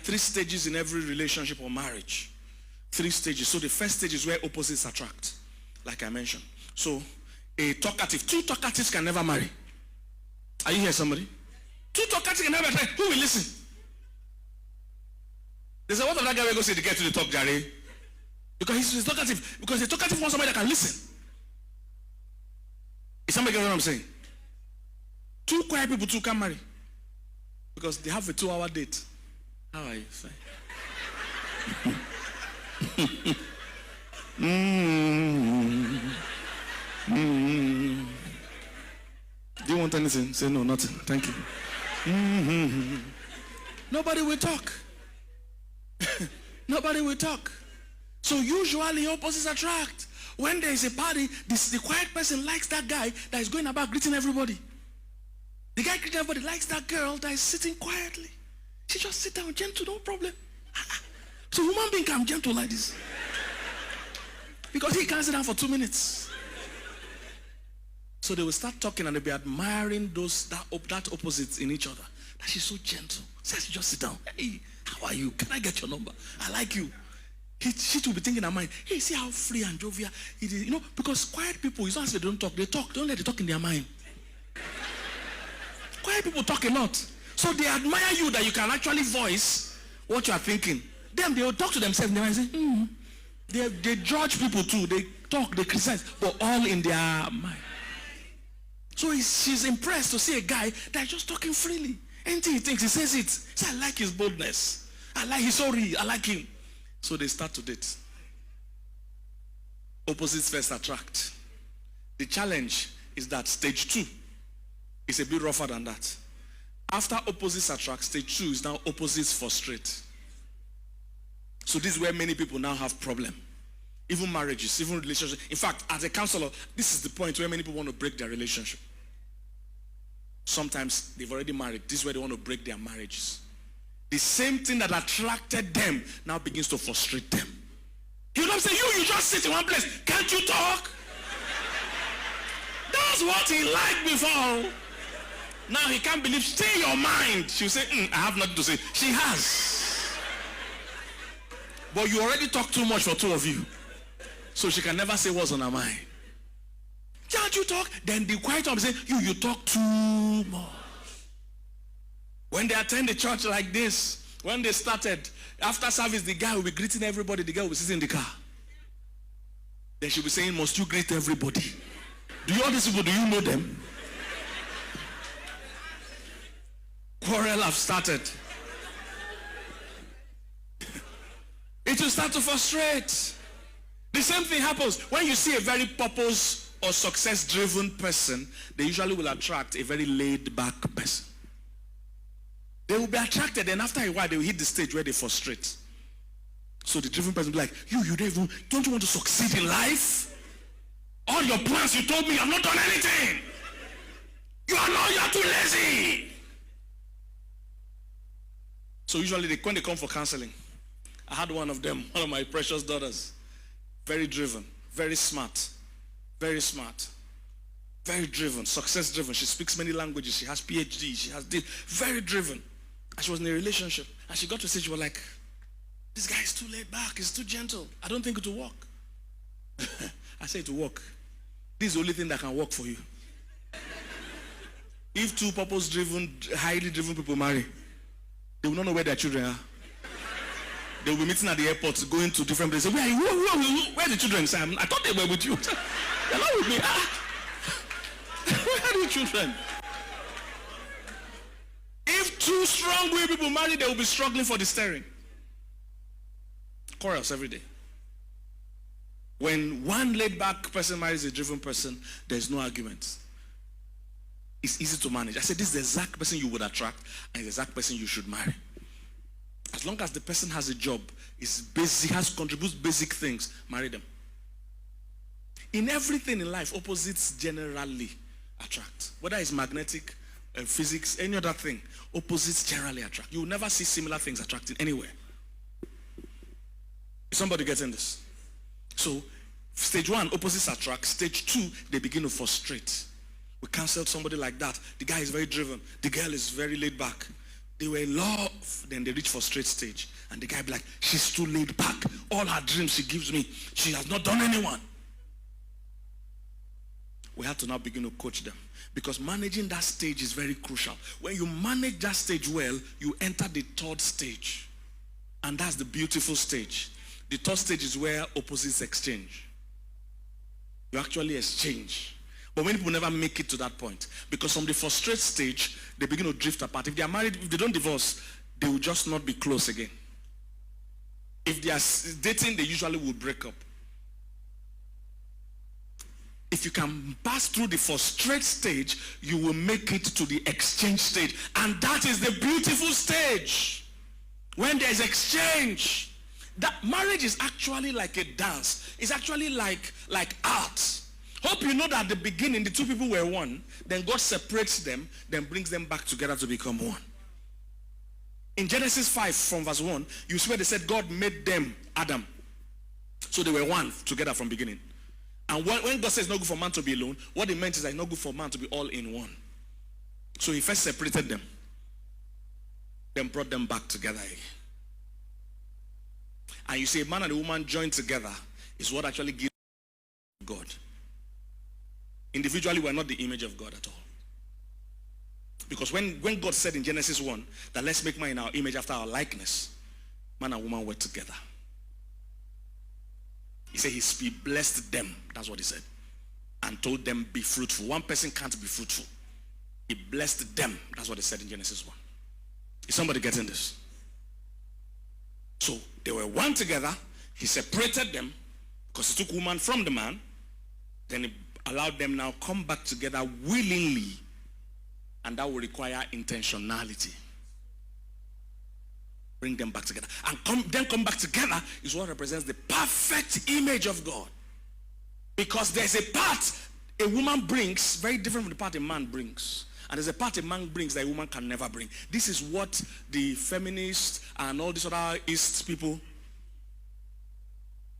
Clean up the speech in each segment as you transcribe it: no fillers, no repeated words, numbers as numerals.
three stages in every relationship or marriage. 3 stages. So the first stage is where opposites attract, like I mentioned. So a talkative, 2 talkatives can never marry. Are you here, somebody? 2 talkatives can never marry. Who will listen? They say, what of that guy will go say to get to the top, Jerry? Because he's talkative. Because the talkative wants somebody that can listen. Is somebody getting what I'm saying? 2 quiet people, 2 can marry. Because they have a 2-hour date. How are you? Do you want anything? Say no, nothing. Thank you. Nobody will talk. Nobody will talk. So usually opposites attract. When there is a party, the quiet person likes that guy that is going about greeting everybody. The guy greeting everybody likes that girl that is sitting quietly. She just sit down, gentle, no problem. So human being can gentle like this. Because he can't sit down for 2 minutes. So they will start talking and they'll be admiring that opposites in each other. That she's so gentle. So she just sit down. Hey, how are you? Can I get your number? I like you. She will be thinking in her mind, hey, see how free and jovial it is. You know, because quiet people, it's not as they don't talk. They talk. Don't let them talk in their mind. Quiet people talk a lot. So they admire you that you can actually voice what you are thinking. Then they will talk to themselves and they might say, They judge people too. They talk, they criticize, but all in their mind. So she's impressed to see a guy that's just talking freely. Anything he thinks, he says it. So I like his boldness. He's so real. I like him. So they start to date. Opposites first attract. The challenge is that stage 2 is a bit rougher than that. After opposites attract, stage 2 is now opposites frustrate. So this is where many people now have problem. Even marriages, even relationships. In fact, as a counselor, this is the point where many people want to break their relationship. Sometimes they've already married. This is where they want to break their marriages. The same thing that attracted them now begins to frustrate them. You know what I'm saying? You just sit in one place. Can't you talk? That's what he liked before. Now he can't believe. Stay your mind. She'll say, I have nothing to say. She has. But you already talk too much for 2 of you. So she can never say what's on her mind. Can't you talk? Then the quiet one will say, you talk too much. When they attend the church like this, when they started, after service, the guy will be greeting everybody. The girl will be sitting in the car. Then she'll be saying, must you greet everybody? Do you all these people, do you know them? Quarrel have started. It will start to frustrate. The same thing happens when you see a very purpose or success-driven person. They usually will attract a very laid-back person. They will be attracted, and after a while, they will hit the stage where they frustrate. So the driven person will be like, don't you want to succeed in life? All your plans, you told me, I've not done anything. You're too lazy. So usually, when they come for counseling, I had one of them, one of my precious daughters, very driven, very smart, very driven, success driven. She speaks many languages. She has PhD. She has this, very driven. And she was in a relationship. And she got to a stage where like, this guy is too laid back. He's too gentle. I don't think it will work. I say it will work. This is the only thing that can work for you. If 2 purpose-driven, highly driven people marry, they will not know where their children are. They will be meeting at the airport, going to different places. Where are you? Where are the children? Say, I thought they were with you. They're not with me. Where are the children? If 2 strong-willed people marry, they will be struggling for the steering. Quarrels every day. When one laid-back person marries a driven person, there's no argument. It's easy to manage. I said, this is the exact person you would attract and the exact person you should marry. As long as the person has a job, is basic, contributes basic things, marry them. In everything in life, opposites generally attract. Whether it's magnetic, physics, any other thing, opposites generally attract. You will never see similar things attracting anywhere. Is somebody getting this? So, stage 1, opposites attract. Stage 2, they begin to frustrate. We counseled somebody like that. The guy is very driven. The girl is very laid back. They were in love, then they reach for straight stage. And the guy be like, she's too laid back. All her dreams she gives me, she has not done anyone. We have to now begin to coach them. Because managing that stage is very crucial. When you manage that stage well, you enter the third stage. And that's the beautiful stage. The third stage is where opposites exchange. You actually exchange. But many people never make it to that point. Because from the frustrate stage, they begin to drift apart. If they are married, if they don't divorce, they will just not be close again. If they are dating, they usually will break up. If you can pass through the frustrate stage, you will make it to the exchange stage. And that is the beautiful stage. When there's exchange. That marriage is actually like a dance. It's actually like art. Hope you know that at the beginning, the two people were one. Then God separates them, then brings them back together to become one. In Genesis 5 from verse 1, you see where they said God made them Adam. So they were one together from beginning. And when God says it's not good for man to be alone, what it meant is that it's not good for man to be all in one. So he first separated them, then brought them back together again. And you see, a man and a woman joined together is what actually gives God. Individually, we're not the image of God at all. Because when God said in Genesis 1 that let's make man in our image after our likeness, man and woman were together. He said he blessed them. That's what he said. And told them, be fruitful. One person can't be fruitful. He blessed them. That's what he said in Genesis 1. Is somebody getting this? So they were one together. He separated them because he took woman from the man. Then he allowed them now come back together willingly. And that will require intentionality. Bring them back together. And then come back together is what represents the perfect image of God. Because there's a part a woman brings very different from the part a man brings. And there's a part a man brings that a woman can never bring. This is what the feminists and all these other East people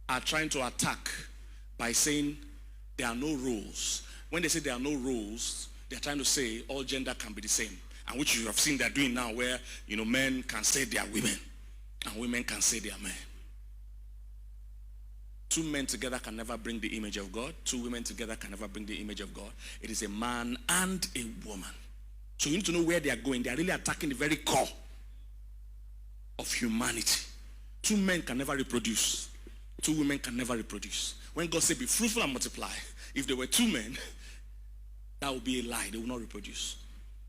are trying to attack by saying there are no roles. When they say there are no roles, they're trying to say all gender can be the same. And which you have seen they're doing now where, men can say they are women and women can say they are men. Two men together can never bring the image of God. Two women together can never bring the image of God. It is a man and a woman. So you need to know where they are going. They are really attacking the very core of humanity. Two men can never reproduce. Two women can never reproduce. When God said be fruitful and multiply, if there were two men, that would be a lie. They will not reproduce.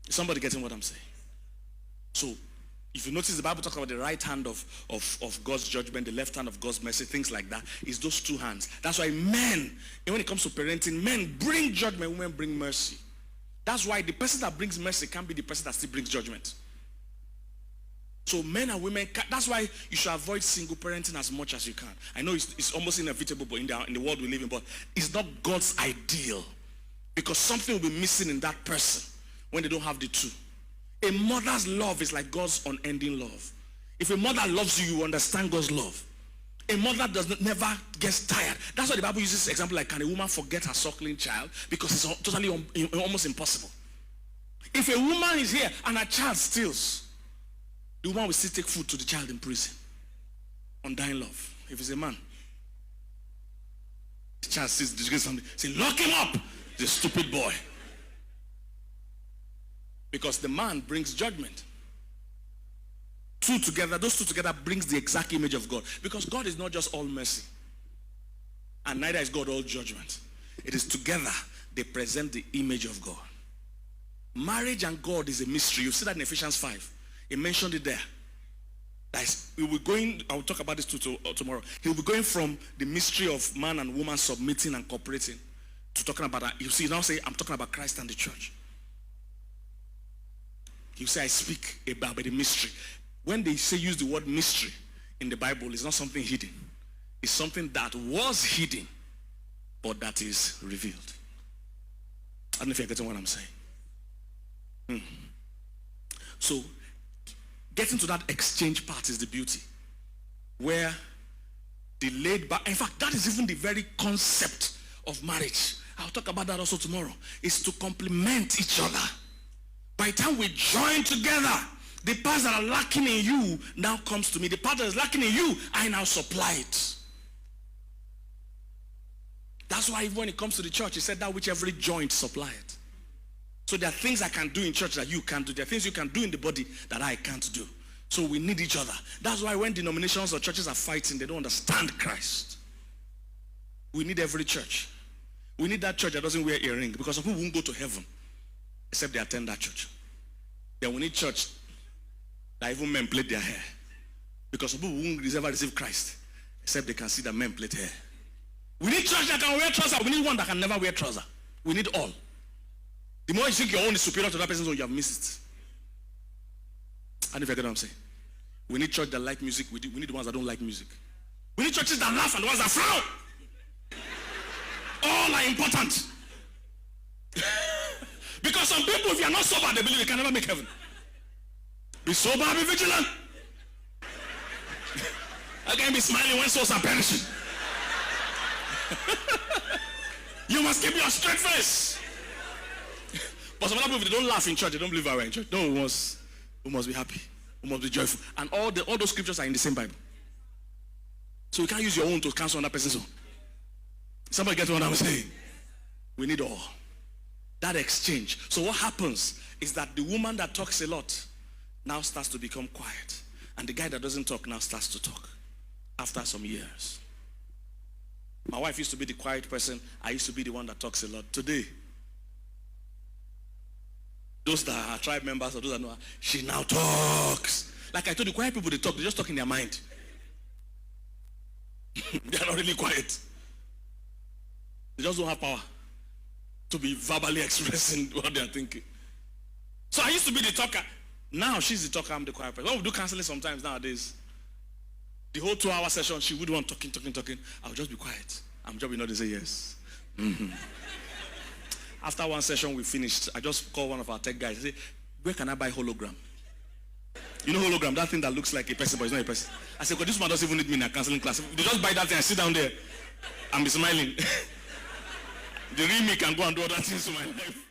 Is somebody getting what I'm saying? So, if you notice the Bible talks about the right hand of God's judgment, the left hand of God's mercy, things like that, is those two hands. That's why men, and when it comes to parenting, men bring judgment, women bring mercy. That's why the person that brings mercy can't be the person that still brings judgment. So men and women, that's why you should avoid single parenting as much as you can. I know it's almost inevitable but in the world we live in, but it's not God's ideal. Because something will be missing in that person when they don't have the two. A mother's love is like God's unending love. If a mother loves you, you understand God's love. A mother never gets tired. That's why the Bible uses example like, can a woman forget her suckling child? Because it's totally almost impossible. If a woman is here and her child steals, the woman will still take food to the child in prison. Undying love. If it's a man, the child steals something, say, lock him up, the stupid boy. Because the man brings judgment. Those two together brings the exact image of God. Because God is not just all mercy. And neither is God all judgment. It is together they present the image of God. Marriage and God is a mystery. You see that in Ephesians 5. He mentioned it there. I will talk about this tomorrow. He will be going from the mystery of man and woman submitting and cooperating to talking about, you see, now say, I'm talking about Christ and the church. You say, I speak about the mystery. When they say use the word mystery in the Bible, it's not something hidden. It's something that was hidden, but that is revealed. I don't know if you're getting what I'm saying. So, getting to that exchange part is the beauty. Where the laid back, in fact, that is even the very concept of marriage. I'll talk about that also tomorrow. Is to complement each other. By the time we join together, The parts that are lacking in you now comes to me. The part that is lacking in you, I now supply it. That's why when it comes to the church, he said that which every joint supply it. So there are things I can do in church that you can't do. There are things you can do in the body that I can't do. So we need each other. That's why when denominations or churches are fighting, they don't understand Christ. We need every church. We need that church that doesn't wear earring, because some people won't go to heaven except they attend that church. Then we need church that even men plait their hair, because some people won't ever receive Christ except they can see that men plait hair. We need church that can wear trousers. We need one that can never wear trousers. We need all. The more you think your own is superior to that person's own, you have missed it. And if you get what I'm saying, we need church that like music. We need the ones that don't like music. We need churches that laugh and the ones that frown. All are important. Because some people, if you are not sober, they believe you can never make heaven. Be sober, be vigilant. I can't be smiling when souls are perishing. You must keep your straight face. But some other people, if they don't laugh in church, they don't believe we're in church. No, we must be happy. We must be joyful. And all those scriptures are in the same Bible. So you can't use your own to cancel another person's own. Somebody get what I'm saying? We need all. That exchange. So what happens is that the woman that talks a lot now starts to become quiet. And the guy that doesn't talk now starts to talk after some years. My wife used to be the quiet person. I used to be the one that talks a lot. Today, those that are tribe members or those that know her, she now talks. Like I told you, quiet people, they talk. They just talk in their mind. They are not really quiet. They just don't have power to be verbally expressing what they are thinking. So I used to be the talker. Now she's the talker, I'm the quiet person. When we do counseling sometimes nowadays, the whole 2-hour session, she would want talking. I'll just be quiet. I'm just be not to say yes. Mm-hmm. After one session we finished, I just called one of our tech guys. I said, where can I buy hologram? You know hologram, that thing that looks like a person but it's not a person. I said, because this one doesn't even need me in a counseling class. They just buy that thing and sit down there and be smiling. The real me can go and do other things to my life.